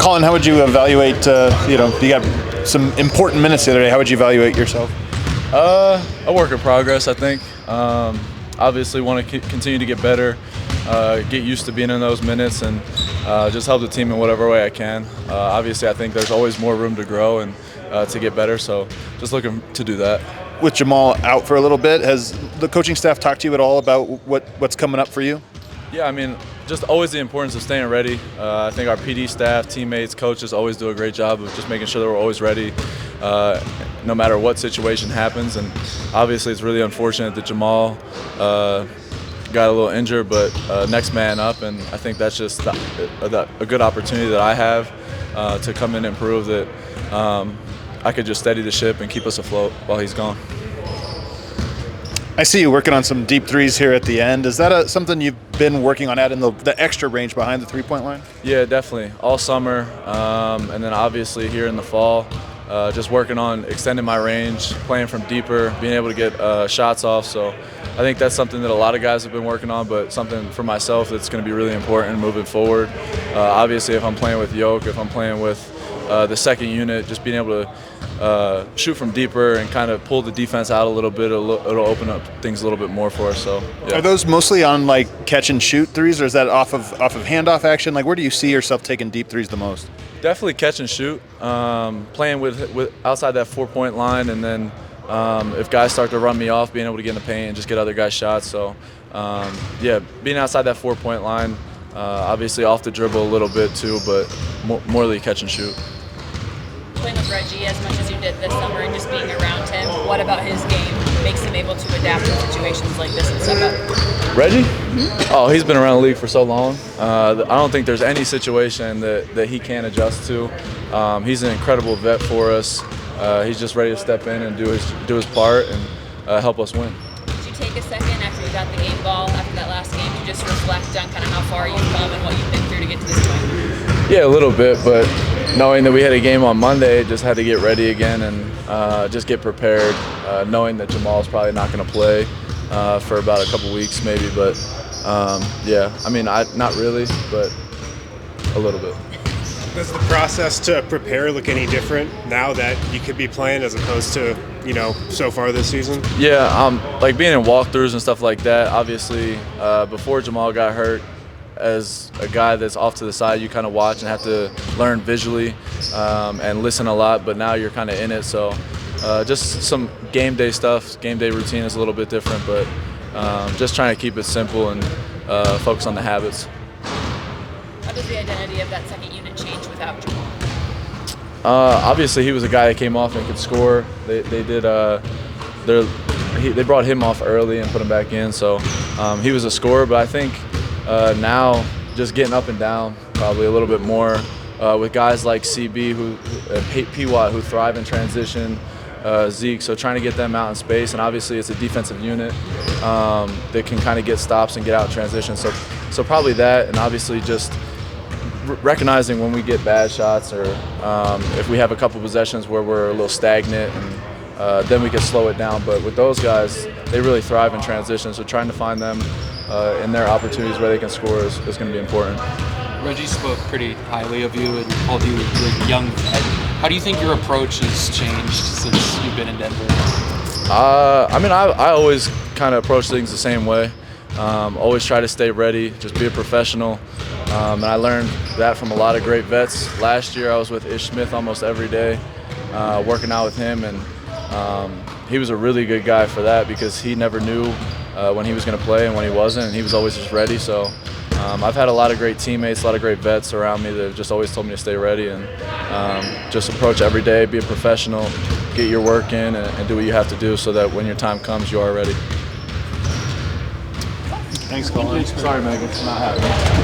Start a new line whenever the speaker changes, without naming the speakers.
Collin, how would you evaluate, you got some important minutes the other day. How would you evaluate yourself?
A work in progress, I think. Obviously want to continue to get better, get used to being in those minutes, and just help the team in whatever way I can. Obviously, I think there's always more room to grow and to get better, so just looking to do that.
With Jamal out for a little bit, has the coaching staff talked to you at all about what's coming up for you?
Yeah, I mean, just always the importance of staying ready. I think our PD staff, teammates, coaches always do a great job of just making sure that we're always ready no matter what situation happens. And obviously it's really unfortunate that Jamal got a little injured, but next man up. And I think that's just a good opportunity that I have to come in and prove that I could just steady the ship and keep us afloat while he's gone.
I see you working on some deep threes here at the end. Is that something you've been working on adding the extra range behind the three-point line?
Yeah, definitely. All summer, and then obviously here in the fall, just working on extending my range, playing from deeper, being able to get shots off. So I think that's something that a lot of guys have been working on, but something for myself that's going to be really important moving forward. Obviously, if I'm playing with Yoke, if I'm playing with the second unit, just being able to shoot from deeper and kind of pull the defense out a little bit, it'll open up things a little bit more for us. So, yeah.
Are those mostly on like catch and shoot threes, or is that off of handoff action? Like, where do you see yourself taking deep threes the most?
Definitely catch and shoot. Playing with outside that 4-point line, and then if guys start to run me off, being able to get in the paint and just get other guys shots. So, yeah, being outside that 4-point line, obviously off the dribble a little bit too, but more the catch and shoot.
Playing with Reggie as much as you did this summer and just being around him, what about his game makes him able to adapt in situations like this and step up?
Reggie? Mm-hmm. Oh, he's been around the league for so long. I don't think there's any situation that he can't adjust to. He's an incredible vet for us. He's just ready to step in and do his part and help us win.
Did you take a second after you got the game ball, after that last game, to just reflect on kind of how far you've come and what you've been through to get to this point?
Yeah, a little bit, but knowing that we had a game on Monday, just had to get ready again and just get prepared, knowing that Jamal's probably not going to play for about a couple weeks maybe, but yeah, I mean, not really, but a little bit.
Does the process to prepare look any different now that you could be playing as opposed to, so far this season?
Yeah, like being in walkthroughs and stuff like that, obviously before Jamal got hurt, as a guy that's off to the side, you kind of watch and have to learn visually and listen a lot, but now you're kind of in it. So just some game day stuff, game day routine is a little bit different, but just trying to keep it simple and focus on the habits.
How does the identity of that second unit change without Jamal?
Obviously, he was a guy that came off and could score. They brought him off early and put him back in, so he was a scorer, but I think now just getting up and down probably a little bit more with guys like CB P-Watt who thrive in transition, Zeke, so trying to get them out in space, and obviously it's a defensive unit that can kind of get stops and get out in transition, so probably that, and obviously just recognizing when we get bad shots or if we have a couple possessions where we're a little stagnant, and then we can slow it down. But with those guys, they really thrive in transition, so trying to find them in their opportunities where they can score is going to be important.
Reggie spoke pretty highly of you and called you a young vet. How do you think your approach has changed since you've been in Denver?
I mean, I always kind of approach things the same way. Always try to stay ready, just be a professional. And I learned that from a lot of great vets. Last year I was with Ish Smith almost every day, working out with him, and he was a really good guy for that because he never knew when he was going to play and when he wasn't, and he was always just ready. So I've had a lot of great teammates, a lot of great vets around me that have just always told me to stay ready and just approach every day, be a professional, get your work in, and do what you have to do so that when your time comes, you are ready.
Thanks, Collin.
Sorry, Megan, it's not happening.